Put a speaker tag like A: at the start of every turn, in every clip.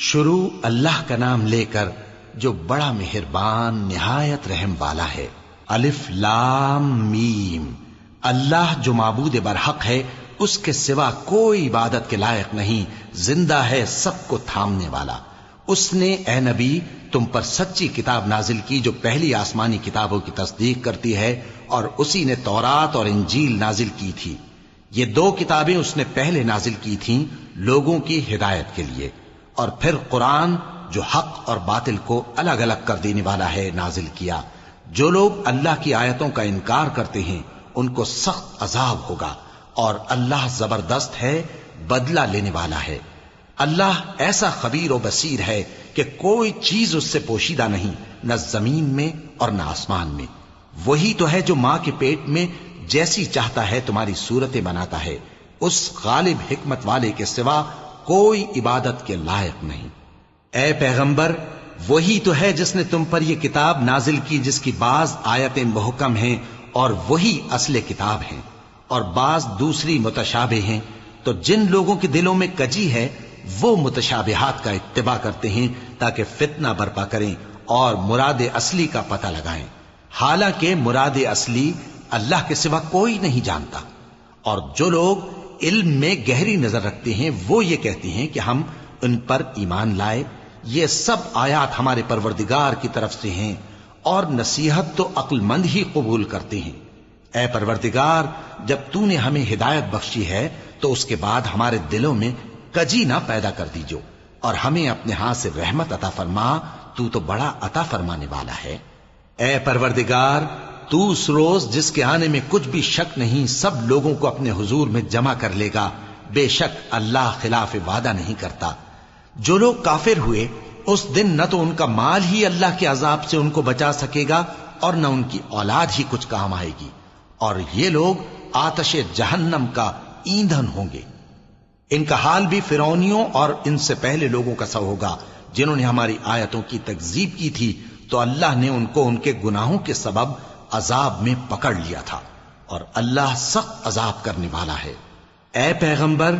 A: شروع اللہ کا نام لے کر جو بڑا مہربان نہایت رحم والا ہے۔ الف لام میم۔ اللہ جو معبود برحق ہے، اس کے سوا کوئی عبادت کے لائق نہیں، زندہ ہے، سب کو تھامنے والا۔ اس نے اے نبی تم پر سچی کتاب نازل کی جو پہلی آسمانی کتابوں کی تصدیق کرتی ہے، اور اسی نے تورات اور انجیل نازل کی تھی۔ یہ دو کتابیں اس نے پہلے نازل کی تھیں لوگوں کی ہدایت کے لیے، اور پھر قرآن جو حق اور باطل کو الگ الگ کر دینے والا ہے نازل کیا۔ جو لوگ اللہ کی آیتوں کا انکار کرتے ہیں ان کو سخت عذاب ہوگا، اور اللہ زبردست ہے، بدلہ لینے والا ہے۔ اللہ ایسا خبیر و بصیر ہے کہ کوئی چیز اس سے پوشیدہ نہیں، نہ زمین میں اور نہ آسمان میں۔ وہی تو ہے جو ماں کے پیٹ میں جیسی چاہتا ہے تمہاری صورتیں بناتا ہے، اس غالب حکمت والے کے سوا کوئی عبادت کے لائق نہیں۔ اے پیغمبر، وہی تو ہے جس نے تم پر یہ کتاب نازل کی جس کی بعض آیتیں محکم ہیں اور وہی اصل کتاب ہیں، اور بعض دوسری متشابہ ہیں۔ تو جن لوگوں کے دلوں میں کجی ہے وہ متشابہات کا اتباع کرتے ہیں تاکہ فتنہ برپا کریں اور مراد اصلی کا پتہ لگائیں، حالانکہ مراد اصلی اللہ کے سوا کوئی نہیں جانتا۔ اور جو لوگ علم میں گہری نظر رکھتے ہیں وہ یہ کہتے ہیں کہ ہم ان پر ایمان لائے۔ یہ سب آیات ہمارے پروردگار کی طرف سے ہیں، اور نصیحت تو عقل مند ہی قبول کرتے ہیں۔ اے پروردگار، جب تو نے ہمیں ہدایت بخشی ہے تو اس کے بعد ہمارے دلوں میں کجی نہ پیدا کر دیجو، اور ہمیں اپنے ہاتھ سے رحمت عطا فرما، تو بڑا عطا فرمانے والا ہے۔ اے پروردگار، تو اس روز جس کے آنے میں کچھ بھی شک نہیں سب لوگوں کو اپنے حضور میں جمع کر لے گا۔ بے شک اللہ خلاف وعدہ نہیں کرتا۔ جو لوگ کافر ہوئے اس دن نہ تو ان کا مال ہی اللہ کے عذاب سے ان کو بچا سکے گا اور نہ ان کی اولاد ہی کچھ کام آئے گی، اور یہ لوگ آتش جہنم کا ایندھن ہوں گے۔ ان کا حال بھی فرعونیوں اور ان سے پہلے لوگوں کا سا ہوگا جنہوں نے ہماری آیتوں کی تکذیب کی تھی، تو اللہ نے ان کو ان کے گناہوں کے سبب عذاب میں پکڑ لیا تھا، اور اللہ سخت عذاب کرنے والا ہے۔ اے پیغمبر،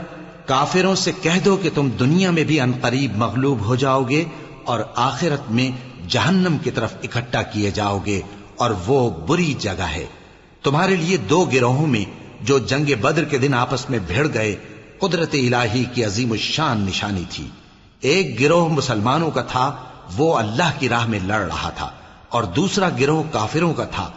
A: کافروں سے کہہ دو کہ تم دنیا میں بھی عنقریب مغلوب ہو جاؤ گے اور آخرت میں جہنم کی طرف اکٹھا کیے جاؤ گے، اور وہ بری جگہ ہے۔ تمہارے لیے دو گروہوں میں جو جنگ بدر کے دن آپس میں بھڑ گئے قدرت الہی کی عظیم الشان نشانی تھی۔ ایک گروہ مسلمانوں کا تھا، وہ اللہ کی راہ میں لڑ رہا تھا، اور دوسرا گروہ کافروں کا تھا،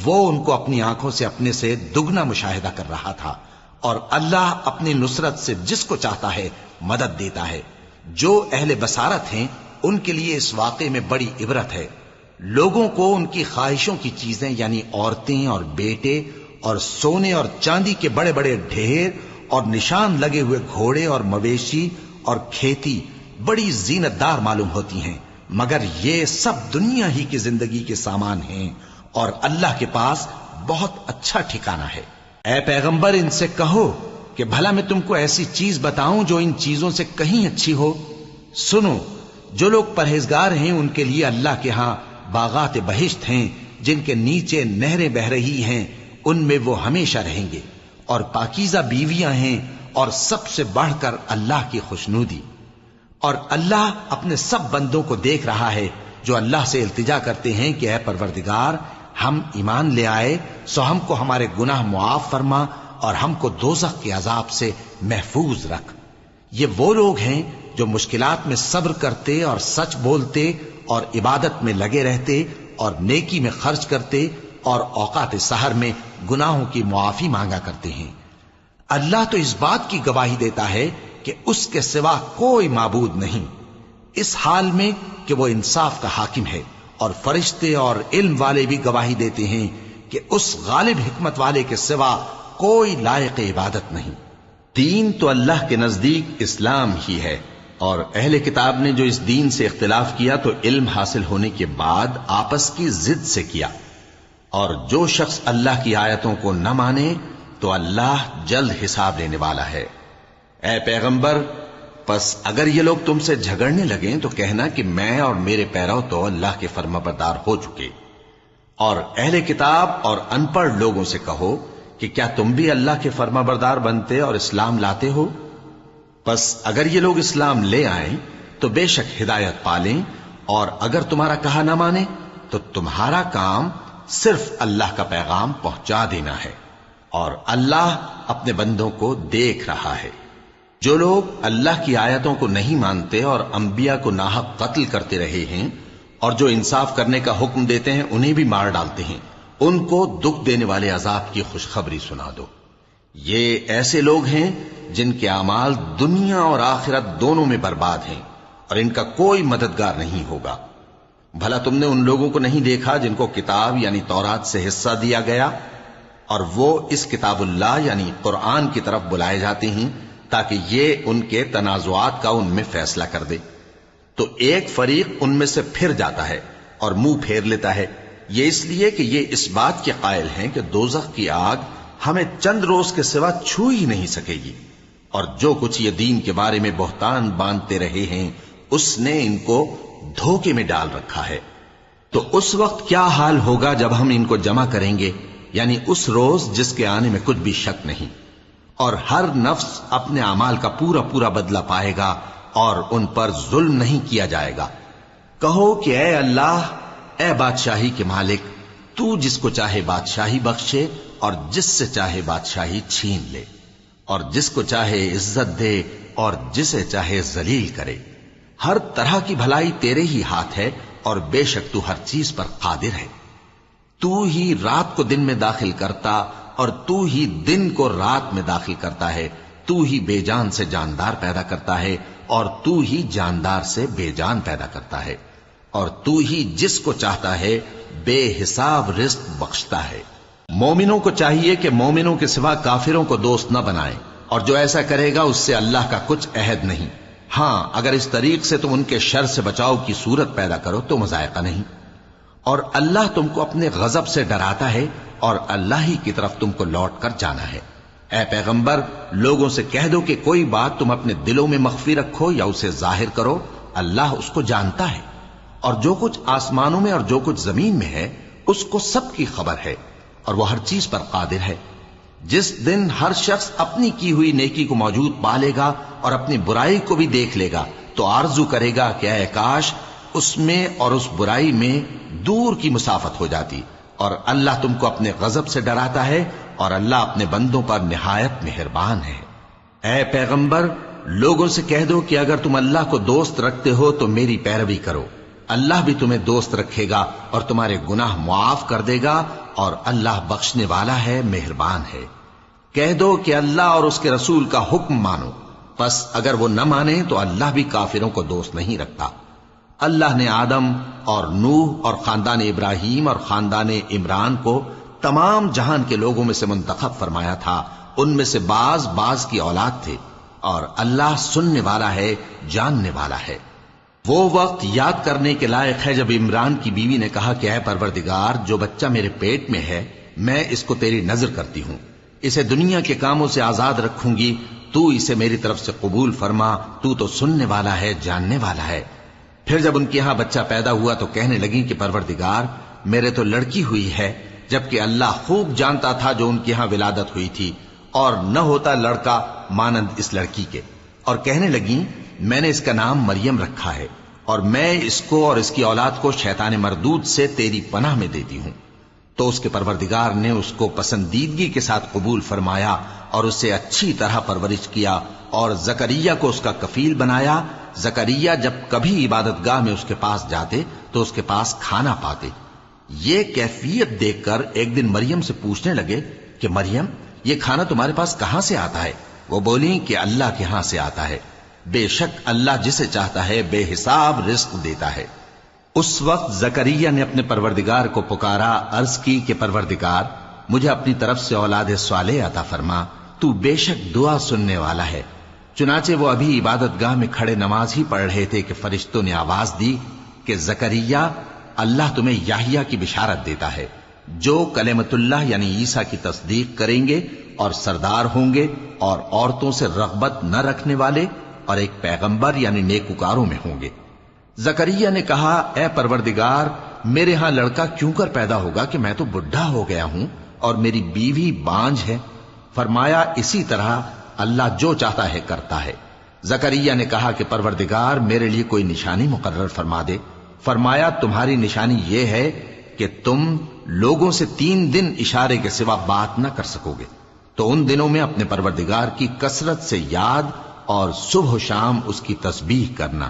A: وہ ان کو اپنی آنکھوں سے اپنے سے دگنا مشاہدہ کر رہا تھا۔ اور اللہ اپنی نصرت سے جس کو چاہتا ہے مدد دیتا ہے۔ جو اہل بصارت ہیں ان کے لیے اس واقعے میں بڑی عبرت ہے۔ لوگوں کو ان کی خواہشوں کی چیزیں یعنی عورتیں اور بیٹے اور سونے اور چاندی کے بڑے بڑے ڈھیر اور نشان لگے ہوئے گھوڑے اور مویشی اور کھیتی بڑی زینت دار معلوم ہوتی ہیں، مگر یہ سب دنیا ہی کی زندگی کے سامان ہیں، اور اللہ کے پاس بہت اچھا ٹھکانہ ہے۔ اے پیغمبر، ان سے کہو کہ بھلا میں تم کو ایسی چیز بتاؤں جو ان چیزوں سے کہیں اچھی ہو۔ سنو، جو لوگ پرہیزگار ہیں ان کے لیے اللہ کے ہاں باغات بہشت ہیں جن کے نیچے نہریں بہ رہی ہیں، ان میں وہ ہمیشہ رہیں گے، اور پاکیزہ بیویاں ہیں، اور سب سے بڑھ کر اللہ کی خوشنودی۔ اور اللہ اپنے سب بندوں کو دیکھ رہا ہے جو اللہ سے التجا کرتے ہیں کہ اے پروردگار، ہم ایمان لے آئے سو ہم کو ہمارے گناہ معاف فرما اور ہم کو دوزخ کے عذاب سے محفوظ رکھ۔ یہ وہ لوگ ہیں جو مشکلات میں صبر کرتے اور سچ بولتے اور عبادت میں لگے رہتے اور نیکی میں خرچ کرتے اور اوقات سحر میں گناہوں کی معافی مانگا کرتے ہیں۔ اللہ تو اس بات کی گواہی دیتا ہے کہ اس کے سوا کوئی معبود نہیں، اس حال میں کہ وہ انصاف کا حاکم ہے، اور فرشتے اور علم والے بھی گواہی دیتے ہیں کہ اس غالب حکمت والے کے سوا کوئی لائق عبادت نہیں۔ دین تو اللہ کے نزدیک اسلام ہی ہے، اور اہل کتاب نے جو اس دین سے اختلاف کیا تو علم حاصل ہونے کے بعد آپس کی ضد سے کیا، اور جو شخص اللہ کی آیتوں کو نہ مانے تو اللہ جلد حساب لینے والا ہے۔ اے پیغمبر، پس اگر یہ لوگ تم سے جھگڑنے لگیں تو کہنا کہ میں اور میرے پیرو تو اللہ کے فرمانبردار ہو چکے، اور اہل کتاب اور ان پڑھ لوگوں سے کہو کہ کیا تم بھی اللہ کے فرمانبردار بنتے اور اسلام لاتے ہو؟ پس اگر یہ لوگ اسلام لے آئیں تو بے شک ہدایت پالیں، اور اگر تمہارا کہا نہ مانے تو تمہارا کام صرف اللہ کا پیغام پہنچا دینا ہے، اور اللہ اپنے بندوں کو دیکھ رہا ہے۔ جو لوگ اللہ کی آیتوں کو نہیں مانتے اور انبیاء کو ناحق قتل کرتے رہے ہیں، اور جو انصاف کرنے کا حکم دیتے ہیں انہیں بھی مار ڈالتے ہیں، ان کو دکھ دینے والے عذاب کی خوشخبری سنا دو۔ یہ ایسے لوگ ہیں جن کے اعمال دنیا اور آخرت دونوں میں برباد ہیں، اور ان کا کوئی مددگار نہیں ہوگا۔ بھلا تم نے ان لوگوں کو نہیں دیکھا جن کو کتاب یعنی تورات سے حصہ دیا گیا، اور وہ اس کتاب اللہ یعنی قرآن کی طرف بلائے جاتے ہیں تاکہ یہ ان کے تنازعات کا ان میں فیصلہ کر دے، تو ایک فریق ان میں سے پھر جاتا ہے اور منہ پھیر لیتا ہے، یہ اس لیے کہ یہ اس بات کے قائل ہیں کہ دوزخ کی آگ ہمیں چند روز کے سوا چھو ہی نہیں سکے گی، اور جو کچھ یہ دین کے بارے میں بہتان باندھتے رہے ہیں اس نے ان کو دھوکے میں ڈال رکھا ہے۔ تو اس وقت کیا حال ہوگا جب ہم ان کو جمع کریں گے، یعنی اس روز جس کے آنے میں کچھ بھی شک نہیں، اور ہر نفس اپنے اعمال کا پورا پورا بدلہ پائے گا، اور ان پر ظلم نہیں کیا جائے گا۔ کہو کہ اے اللہ، اے بادشاہی کے مالک، تو جس کو چاہے بادشاہی بخشے اور جس سے چاہے بادشاہی چھین لے، اور جس کو چاہے عزت دے اور جسے چاہے ذلیل کرے۔ ہر طرح کی بھلائی تیرے ہی ہاتھ ہے، اور بے شک تو ہر چیز پر قادر ہے۔ تو ہی رات کو دن میں داخل کرتا اور تو ہی دن کو رات میں داخل کرتا ہے، تو ہی بے جان سے جاندار پیدا کرتا ہے اور تو ہی جاندار سے بے جان پیدا کرتا ہے، اور تو ہی جس کو چاہتا ہے بے حساب رزق بخشتا ہے۔ مومنوں کو چاہیے کہ مومنوں کے سوا کافروں کو دوست نہ بنائیں، اور جو ایسا کرے گا اس سے اللہ کا کچھ عہد نہیں۔ ہاں، اگر اس طریق سے تم ان کے شر سے بچاؤ کی صورت پیدا کرو تو مذائقہ نہیں، اور اللہ تم کو اپنے غضب سے ڈراتا ہے، اور اللہ ہی کی طرف تم کو لوٹ کر جانا ہے۔ اے پیغمبر، لوگوں سے کہہ دو کہ کوئی بات تم اپنے دلوں میں مخفی رکھو یا اسے ظاہر کرو، اللہ اس کو جانتا ہے، اور جو کچھ آسمانوں میں اور جو کچھ زمین میں ہے اس کو سب کی خبر ہے، اور وہ ہر چیز پر قادر ہے۔ جس دن ہر شخص اپنی کی ہوئی نیکی کو موجود پا لے گا اور اپنی برائی کو بھی دیکھ لے گا تو آرزو کرے گا کہ اے کاش اس میں اور اس برائی میں دور کی مسافت ہو جاتی، اور اللہ تم کو اپنے غضب سے ڈراتا ہے، اور اللہ اپنے بندوں پر نہایت مہربان ہے۔ اے پیغمبر، لوگوں سے کہہ دو کہ اگر تم اللہ کو دوست رکھتے ہو تو میری پیروی کرو، اللہ بھی تمہیں دوست رکھے گا اور تمہارے گناہ معاف کر دے گا، اور اللہ بخشنے والا ہے، مہربان ہے۔ کہہ دو کہ اللہ اور اس کے رسول کا حکم مانو، پس اگر وہ نہ مانے تو اللہ بھی کافروں کو دوست نہیں رکھتا۔ اللہ نے آدم اور نوح اور خاندان ابراہیم اور خاندان عمران کو تمام جہان کے لوگوں میں سے منتخب فرمایا تھا، ان میں سے بعض بعض کی اولاد تھے، اور اللہ سننے والا ہے، جاننے والا ہے۔ وہ وقت یاد کرنے کے لائق ہے جب عمران کی بیوی نے کہا کہ اے پروردگار، جو بچہ میرے پیٹ میں ہے میں اس کو تیری نظر کرتی ہوں، اسے دنیا کے کاموں سے آزاد رکھوں گی، تو اسے میری طرف سے قبول فرما، تو سننے والا ہے، جاننے والا ہے۔ پھر جب ان کے ہاں بچہ پیدا ہوا تو کہنے لگی کہ پروردگار، میرے تو لڑکی ہوئی ہے، جبکہ اللہ خوب جانتا تھا جو ان کے ہاں ولادت ہوئی تھی، اور نہ ہوتا لڑکا مانند اس لڑکی کے۔ اور کہنے لگی میں نے اس کا نام مریم رکھا ہے، اور میں اس کو اور اس کی اولاد کو شیطان مردود سے تیری پناہ میں دیتی ہوں۔ تو اس کے پروردگار نے اس کو پسندیدگی کے ساتھ قبول فرمایا اور اسے اچھی طرح پرورش کیا، اور زکریا کو اس کا کفیل بنایا۔ زکریا جب کبھی عبادت گاہ میں اس کے پاس جاتے تو اس کے پاس کھانا پاتے۔ یہ کیفیت دیکھ کر ایک دن مریم سے پوچھنے لگے کہ مریم، یہ کھانا تمہارے پاس کہاں سے آتا ہے؟ وہ بولی کہ اللہ کے ہاں سے آتا ہے، بے شک اللہ جسے چاہتا ہے بے حساب رزق دیتا ہے۔ اس وقت زکریا نے اپنے پروردگار کو پکارا، عرض کی کہ پروردگار، مجھے اپنی طرف سے اولاد صالح عطا فرما، تو بے شک دعا سننے والا ہے۔ چنانچہ وہ ابھی عبادت گاہ میں کھڑے نماز ہی پڑھ رہے تھے کہ فرشتوں نے آواز دی کہ زکریا، اللہ تمہیں یحییٰ کی بشارت دیتا ہے، جو کلمۃ اللہ یعنی عیسیٰ کی تصدیق کریں گے اور سردار ہوں گے اور عورتوں سے رغبت نہ رکھنے والے، اور ایک پیغمبر یعنی نیکوکاروں میں ہوں گے۔ زکریا نے کہا، اے پروردگار، میرے ہاں لڑکا کیوں کر پیدا ہوگا کہ میں تو بڈھا ہو گیا ہوں اور میری بیوی بانجھ ہے۔ فرمایا، اسی طرح اللہ جو چاہتا ہے کرتا ہے۔ زکریا نے کہا کہ پروردگار میرے لیے کوئی نشانی مقرر فرما دے۔ فرمایا تمہاری نشانی یہ ہے کہ تم لوگوں سے 3 دن اشارے کے سوا بات نہ کر سکو گے، تو ان دنوں میں اپنے پروردگار کی کثرت سے یاد اور صبح و شام اس کی تسبیح کرنا۔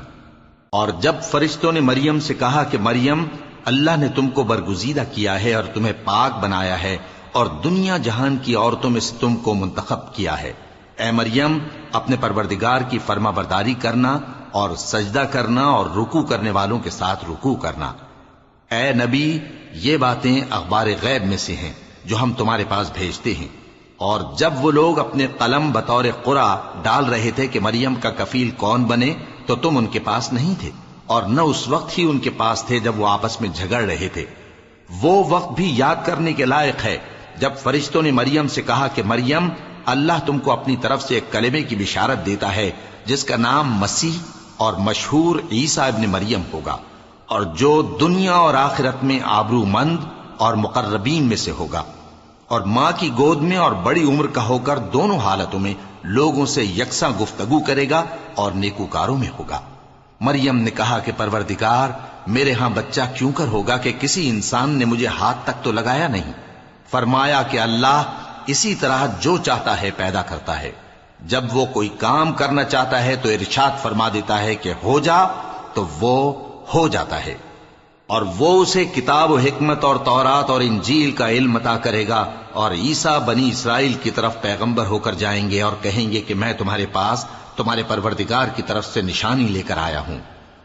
A: اور جب فرشتوں نے مریم سے کہا کہ مریم، اللہ نے تم کو برگزیدہ کیا ہے اور تمہیں پاک بنایا ہے اور دنیا جہان کی عورتوں میں سے تم کو منتخب کیا ہے، اے مریم اپنے پروردگار کی فرما برداری کرنا اور سجدہ کرنا اور رکوع کرنے والوں کے ساتھ رکوع کرنا۔ اے نبی، یہ باتیں اخبار غیب میں سے ہیں جو ہم تمہارے پاس بھیجتے ہیں۔ اور جب وہ لوگ اپنے قلم بطور قرعہ ڈال رہے تھے کہ مریم کا کفیل کون بنے، تو تم ان کے پاس نہیں تھے، اور نہ اس وقت ہی ان کے پاس تھے جب وہ آپس میں جھگڑ رہے تھے۔ وہ وقت بھی یاد کرنے کے لائق ہے جب فرشتوں نے مریم سے کہا کہ مریم، اللہ تم کو اپنی طرف سے ایک کلمے کی بشارت دیتا ہے جس کا نام مسیح اور مشہور عیسیٰ ابن مریم ہوگا، اور جو دنیا اور آخرت میں آبرو مند اور مقربین میں سے ہوگا، اور ماں کی گود میں اور بڑی عمر کا ہو کر دونوں حالتوں میں لوگوں سے یکساں گفتگو کرے گا اور نیکوکاروں میں ہوگا۔ مریم نے کہا کہ پروردگار، میرے ہاں بچہ کیوں کر ہوگا کہ کسی انسان نے مجھے ہاتھ تک تو لگایا نہیں۔ فرمایا کہ اللہ اسی طرح جو چاہتا ہے پیدا کرتا ہے، جب وہ کوئی کام کرنا چاہتا ہے تو ارشاد فرما دیتا ہے کہ ہو جا، تو وہ ہو جاتا ہے۔ اور وہ اسے کتاب و حکمت اور تورات اور انجیل کا علم عطا کرے گا، اور عیسیٰ بنی اسرائیل کی طرف پیغمبر ہو کر جائیں گے اور کہیں گے کہ میں تمہارے پاس تمہارے پروردگار کی طرف سے نشانی لے کر آیا ہوں،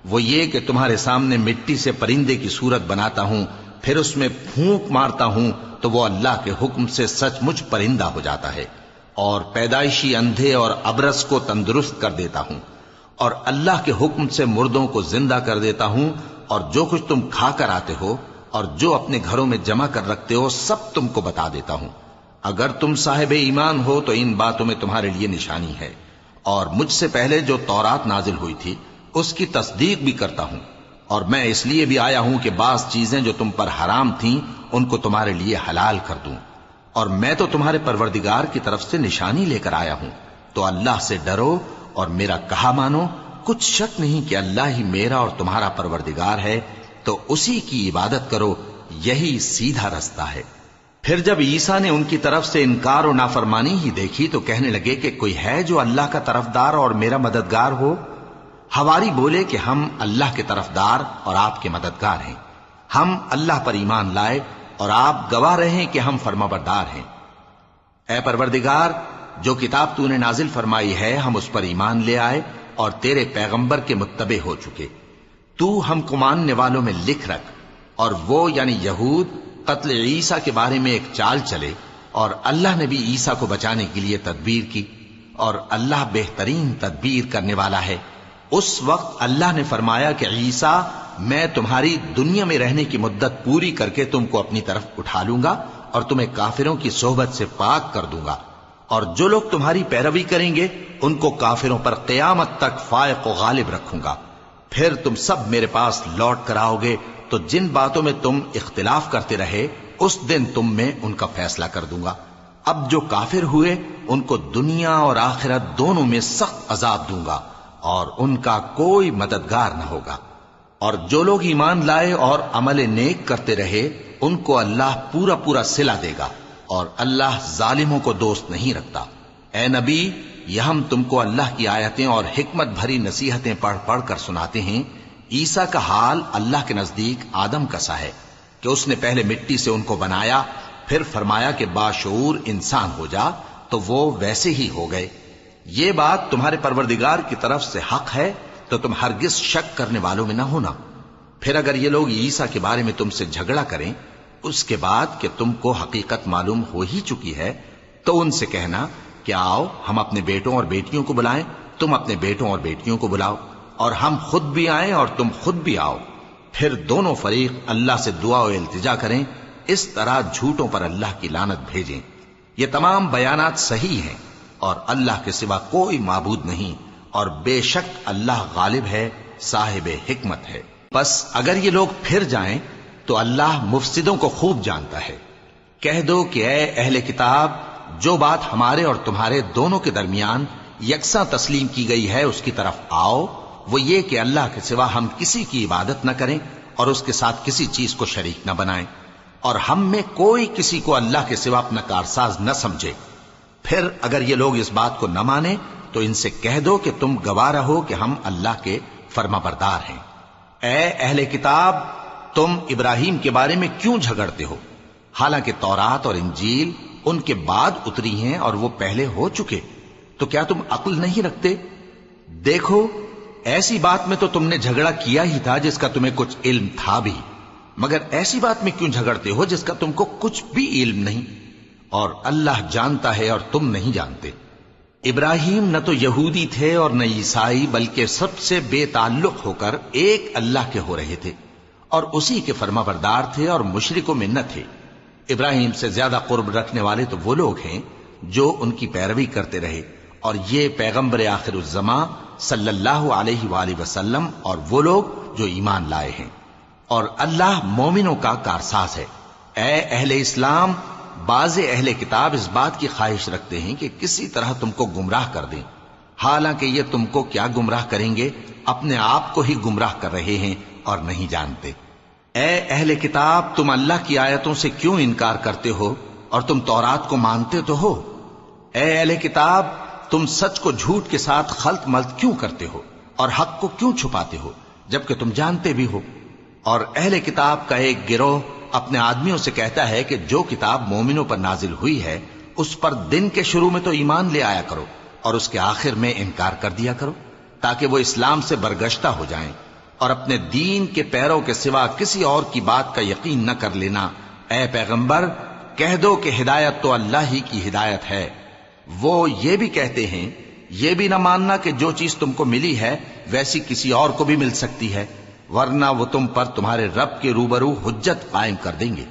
A: وہ یہ کہ تمہارے سامنے مٹی سے پرندے کی صورت بناتا ہوں، پھر اس میں پھونک مارتا ہوں تو وہ اللہ کے حکم سے سچ مچ پرندہ ہو جاتا ہے، اور پیدائشی اندھے اور ابرص کو تندرست کر دیتا ہوں، اور اللہ کے حکم سے مردوں کو زندہ کر دیتا ہوں، اور جو کچھ تم کھا کر آتے ہو اور جو اپنے گھروں میں جمع کر رکھتے ہو سب تم کو بتا دیتا ہوں۔ اگر تم صاحب ایمان ہو تو ان باتوں میں تمہارے لیے نشانی ہے، اور مجھ سے پہلے جو تورات نازل ہوئی تھی اس کی تصدیق بھی کرتا ہوں، اور میں اس لیے بھی آیا ہوں کہ بعض چیزیں جو تم پر حرام تھیں ان کو تمہارے لیے حلال کر دوں، اور میں تو تمہارے پروردگار کی طرف سے نشانی لے کر آیا ہوں، تو اللہ سے ڈرو اور میرا کہا مانو۔ کچھ شک نہیں کہ اللہ ہی میرا اور تمہارا پروردگار ہے، تو اسی کی عبادت کرو، یہی سیدھا رستہ ہے۔ پھر جب عیسیٰ نے ان کی طرف سے انکار و نافرمانی ہی دیکھی تو کہنے لگے کہ کوئی ہے جو اللہ کا طرفدار اور میرا مددگار ہو؟ حواری بولے کہ ہم اللہ کے طرفدار اور آپ کے مددگار ہیں، ہم اللہ پر ایمان لائے اور آپ گواہ رہے کہ ہم فرمانبردار ہیں۔ اے پروردگار، جو کتاب تو نے نازل فرمائی ہے ہم اس پر ایمان لے آئے اور تیرے پیغمبر کے متبع ہو چکے، تو ہم کو ماننے والوں میں لکھ رکھ۔ اور وہ یعنی یہود قتل عیسیٰ کے بارے میں ایک چال چلے، اور اللہ نے بھی عیسیٰ کو بچانے کے لیے تدبیر کی، اور اللہ بہترین تدبیر کرنے والا ہے۔ اس وقت اللہ نے فرمایا کہ عیسیٰ، میں تمہاری دنیا میں رہنے کی مدت پوری کر کے تم کو اپنی طرف اٹھا لوں گا اور تمہیں کافروں کی صحبت سے پاک کر دوں گا، اور جو لوگ تمہاری پیروی کریں گے ان کو کافروں پر قیامت تک فائق و غالب رکھوں گا۔ پھر تم سب میرے پاس لوٹ کر آؤ گے تو جن باتوں میں تم اختلاف کرتے رہے اس دن تم میں ان کا فیصلہ کر دوں گا۔ اب جو کافر ہوئے ان کو دنیا اور آخرت دونوں میں سخت عذاب دوں گا، اور ان کا کوئی مددگار نہ ہوگا۔ اور جو لوگ ایمان لائے اور عمل نیک کرتے رہے ان کو اللہ پورا پورا صلہ دے گا، اور اللہ ظالموں کو دوست نہیں رکھتا۔ اے نبی، یہ ہم تم کو اللہ کی آیتیں اور حکمت بھری نصیحتیں پڑھ پڑھ کر سناتے ہیں۔ عیسیٰ کا حال اللہ کے نزدیک آدم کا سا ہے کہ اس نے پہلے مٹی سے ان کو بنایا، پھر فرمایا کہ باشعور انسان ہو جا، تو وہ ویسے ہی ہو گئے۔ یہ بات تمہارے پروردگار کی طرف سے حق ہے، تو تم ہرگز شک کرنے والوں میں نہ ہونا۔ پھر اگر یہ لوگ عیسیٰ کے بارے میں تم سے جھگڑا کریں اس کے بعد کہ تم کو حقیقت معلوم ہو ہی چکی ہے، تو ان سے کہنا کہ آؤ ہم اپنے بیٹوں اور بیٹیوں کو بلائیں، تم اپنے بیٹوں اور بیٹیوں کو بلاؤ، اور ہم خود بھی آئیں اور تم خود بھی آؤ، پھر دونوں فریق اللہ سے دعا و التجا کریں، اس طرح جھوٹوں پر اللہ کی لعنت بھیجیں۔ یہ تمام بیانات صحیح ہیں، اور اللہ کے سوا کوئی معبود نہیں، اور بے شک اللہ غالب ہے، صاحب حکمت ہے۔ بس اگر یہ لوگ پھر جائیں تو اللہ مفسدوں کو خوب جانتا ہے۔ کہہ دو کہ اے اہل کتاب، جو بات ہمارے اور تمہارے دونوں کے درمیان یکساں تسلیم کی گئی ہے اس کی طرف آؤ، وہ یہ کہ اللہ کے سوا ہم کسی کی عبادت نہ کریں اور اس کے ساتھ کسی چیز کو شریک نہ بنائیں، اور ہم میں کوئی کسی کو اللہ کے سوا اپنا کارساز نہ سمجھے۔ پھر اگر یہ لوگ اس بات کو نہ مانیں تو ان سے کہہ دو کہ تم گواہ رہو کہ ہم اللہ کے فرما بردار ہیں۔ اے اہل کتاب، تم ابراہیم کے بارے میں کیوں جھگڑتے ہو، حالانکہ تورات اور انجیل ان کے بعد اتری ہیں اور وہ پہلے ہو چکے، تو کیا تم عقل نہیں رکھتے؟ دیکھو، ایسی بات میں تو تم نے جھگڑا کیا ہی تھا جس کا تمہیں کچھ علم تھا بھی، مگر ایسی بات میں کیوں جھگڑتے ہو جس کا تم کو کچھ بھی علم نہیں، اور اللہ جانتا ہے اور تم نہیں جانتے۔ ابراہیم نہ تو یہودی تھے اور نہ عیسائی، بلکہ سب سے بے تعلق ہو کر ایک اللہ کے ہو رہے تھے اور اسی کے فرما بردار تھے اور مشرکوں میں نہ تھے۔ ابراہیم سے زیادہ قرب رکھنے والے تو وہ لوگ ہیں جو ان کی پیروی کرتے رہے، اور یہ پیغمبر آخر الزماں صلی اللہ علیہ وآلہ وسلم اور وہ لوگ جو ایمان لائے ہیں، اور اللہ مومنوں کا کارساز ہے۔ اے اہل اسلام، بعض اہل کتاب اس بات کی خواہش رکھتے ہیں کہ کسی طرح تم کو گمراہ کر دیں، حالانکہ یہ تم کو کیا گمراہ کریں گے، اپنے آپ کو ہی گمراہ کر رہے ہیں اور نہیں جانتے۔ اے اہل کتاب، تم اللہ کی آیتوں سے کیوں انکار کرتے ہو اور تم تورات کو مانتے تو ہو؟ اے اہل کتاب، تم سچ کو جھوٹ کے ساتھ خلط ملط کیوں کرتے ہو اور حق کو کیوں چھپاتے ہو جبکہ تم جانتے بھی ہو؟ اور اہل کتاب کا ایک گروہ اپنے آدمیوں سے کہتا ہے کہ جو کتاب مومنوں پر نازل ہوئی ہے اس پر دن کے شروع میں تو ایمان لے آیا کرو اور اس کے آخر میں انکار کر دیا کرو، تاکہ وہ اسلام سے برگشتہ ہو جائیں اور اپنے دین کے پیروں کے سوا کسی اور کی بات کا یقین نہ کر لینا۔ اے پیغمبر، کہہ دو کہ ہدایت تو اللہ ہی کی ہدایت ہے۔ وہ یہ بھی کہتے ہیں، یہ بھی نہ ماننا کہ جو چیز تم کو ملی ہے ویسی کسی اور کو بھی مل سکتی ہے، ورنہ وہ تم پر تمہارے رب کے روبرو حجت قائم کر دیں گے۔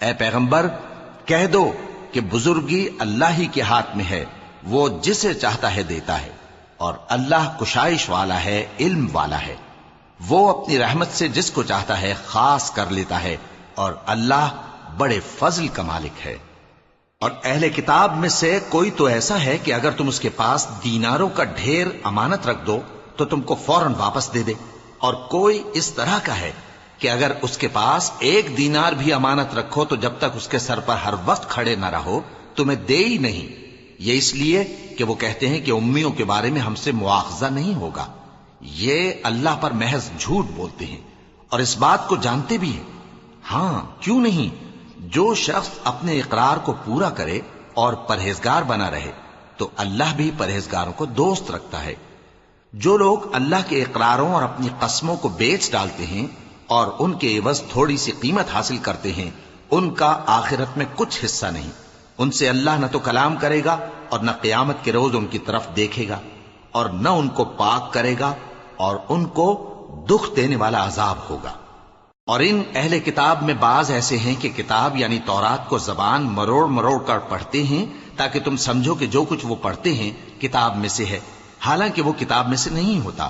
A: اے پیغمبر، کہہ دو کہ بزرگی اللہ ہی کے ہاتھ میں ہے، وہ جسے چاہتا ہے دیتا ہے، اور اللہ کشائش والا ہے، علم والا ہے، وہ اپنی رحمت سے جس کو چاہتا ہے خاص کر لیتا ہے، اور اللہ بڑے فضل کا مالک ہے۔ اور اہل کتاب میں سے کوئی تو ایسا ہے کہ اگر تم اس کے پاس دیناروں کا ڈھیر امانت رکھ دو تو تم کو فوراً واپس دے دے، اور کوئی اس طرح کا ہے کہ اگر اس کے پاس 1 دینار بھی امانت رکھو تو جب تک اس کے سر پر ہر وقت کھڑے نہ رہو تمہیں دے ہی نہیں، یہ اس لیے کہ وہ کہتے ہیں کہ امیوں کے بارے میں ہم سے مواخذہ نہیں ہوگا۔ یہ اللہ پر محض جھوٹ بولتے ہیں اور اس بات کو جانتے بھی ہیں۔ ہاں، کیوں نہیں، جو شخص اپنے اقرار کو پورا کرے اور پرہیزگار بنا رہے تو اللہ بھی پرہیزگاروں کو دوست رکھتا ہے۔ جو لوگ اللہ کے اقراروں اور اپنی قسموں کو بیچ ڈالتے ہیں اور ان کے عوض تھوڑی سی قیمت حاصل کرتے ہیں، ان کا آخرت میں کچھ حصہ نہیں، ان سے اللہ نہ تو کلام کرے گا اور نہ قیامت کے روز ان کی طرف دیکھے گا، اور نہ ان کو پاک کرے گا، اور ان کو دکھ دینے والا عذاب ہوگا۔ اور ان اہل کتاب میں بعض ایسے ہیں کہ کتاب یعنی تورات کو زبان مروڑ مروڑ کر پڑھتے ہیں تاکہ تم سمجھو کہ جو کچھ وہ پڑھتے ہیں کتاب میں سے ہے، حالانکہ وہ کتاب میں سے نہیں ہوتا،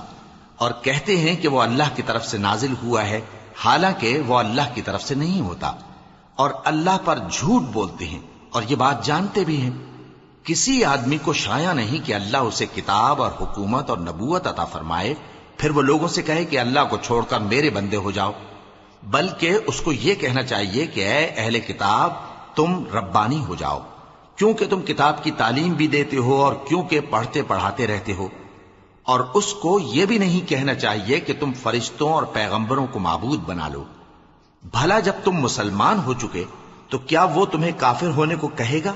A: اور کہتے ہیں کہ وہ اللہ کی طرف سے نازل ہوا ہے، حالانکہ وہ اللہ کی طرف سے نہیں ہوتا، اور اللہ پر جھوٹ بولتے ہیں اور یہ بات جانتے بھی ہیں۔ کسی آدمی کو شایع نہیں کہ اللہ اسے کتاب اور حکومت اور نبوت عطا فرمائے پھر وہ لوگوں سے کہے کہ اللہ کو چھوڑ کر میرے بندے ہو جاؤ، بلکہ اس کو یہ کہنا چاہیے کہ اے اہل کتاب، تم ربانی ہو جاؤ، کیونکہ تم کتاب کی تعلیم بھی دیتے ہو اور کیونکہ پڑھتے پڑھاتے رہتے ہو۔ اور اس کو یہ بھی نہیں کہنا چاہیے کہ تم فرشتوں اور پیغمبروں کو معبود بنا لو۔ بھلا جب تم مسلمان ہو چکے تو کیا وہ تمہیں کافر ہونے کو کہے گا؟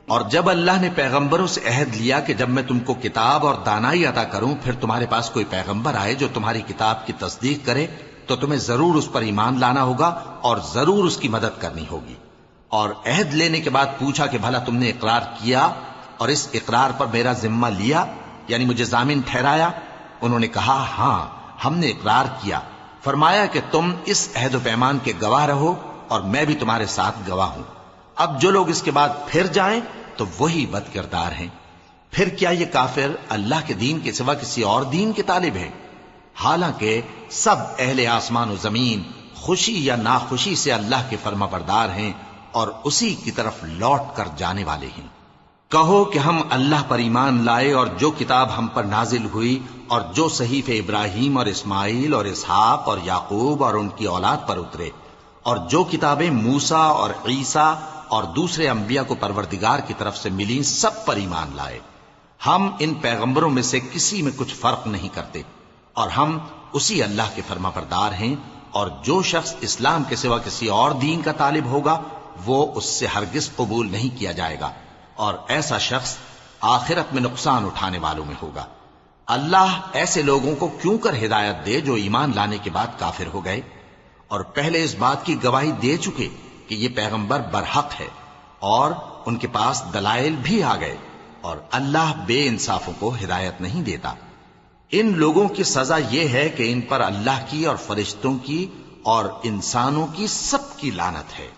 A: اور جب اللہ نے پیغمبروں سے عہد لیا کہ جب میں تم کو کتاب اور دانائی عطا کروں پھر تمہارے پاس کوئی پیغمبر آئے جو تمہاری کتاب کی تصدیق کرے تو تمہیں ضرور اس پر ایمان لانا ہوگا اور ضرور اس کی مدد کرنی ہوگی۔ اور عہد لینے کے بعد پوچھا کہ بھلا تم نے اقرار کیا اور اس اقرار پر میرا ذمہ لیا، یعنی مجھے ضامن ٹھہرایا؟ انہوں نے کہا ہاں، ہم نے اقرار کیا۔ فرمایا کہ تم اس عہد و پیمان کے گواہ رہو اور میں بھی تمہارے ساتھ گواہ ہوں۔ اب جو لوگ اس کے بعد پھر جائیں تو وہی بد کردار ہیں۔ پھر کیا یہ کافر اللہ کے دین کے سوا کسی اور دین کے طالب ہیں؟ حالانکہ سب اہل آسمان و زمین خوشی یا ناخوشی سے اللہ کے فرما بردار ہیں اور اسی کی طرف لوٹ کر جانے والے ہیں۔ کہو کہ ہم اللہ پر ایمان لائے اور جو کتاب ہم پر نازل ہوئی اور جو صحیفے ابراہیم اور اسماعیل اور اسحاق اور یعقوب اور ان کی اولاد پر اترے، اور جو کتابیں موسیٰ اور عیسیٰ اور دوسرے انبیاء کو پروردگار کی طرف سے ملیں، سب پر ایمان لائے۔ ہم ان پیغمبروں میں سے کسی میں کچھ فرق نہیں کرتے، اور ہم اسی اللہ کے فرما بردار ہیں، اور جو شخص اسلام کے سوا کسی اور دین کا طالب ہوگا وہ اس سے ہرگز قبول نہیں کیا جائے گا، اور ایسا شخص آخرت میں نقصان اٹھانے والوں میں ہوگا۔ اللہ ایسے لوگوں کو کیوں کر ہدایت دے جو ایمان لانے کے بعد کافر ہو گئے اور پہلے اس بات کی گواہی دے چکے کہ یہ پیغمبر برحق ہے اور ان کے پاس دلائل بھی آ گئے، اور اللہ بے انصافوں کو ہدایت نہیں دیتا۔ ان لوگوں کی سزا یہ ہے کہ ان پر اللہ کی اور فرشتوں کی اور انسانوں کی سب کی لعنت ہے،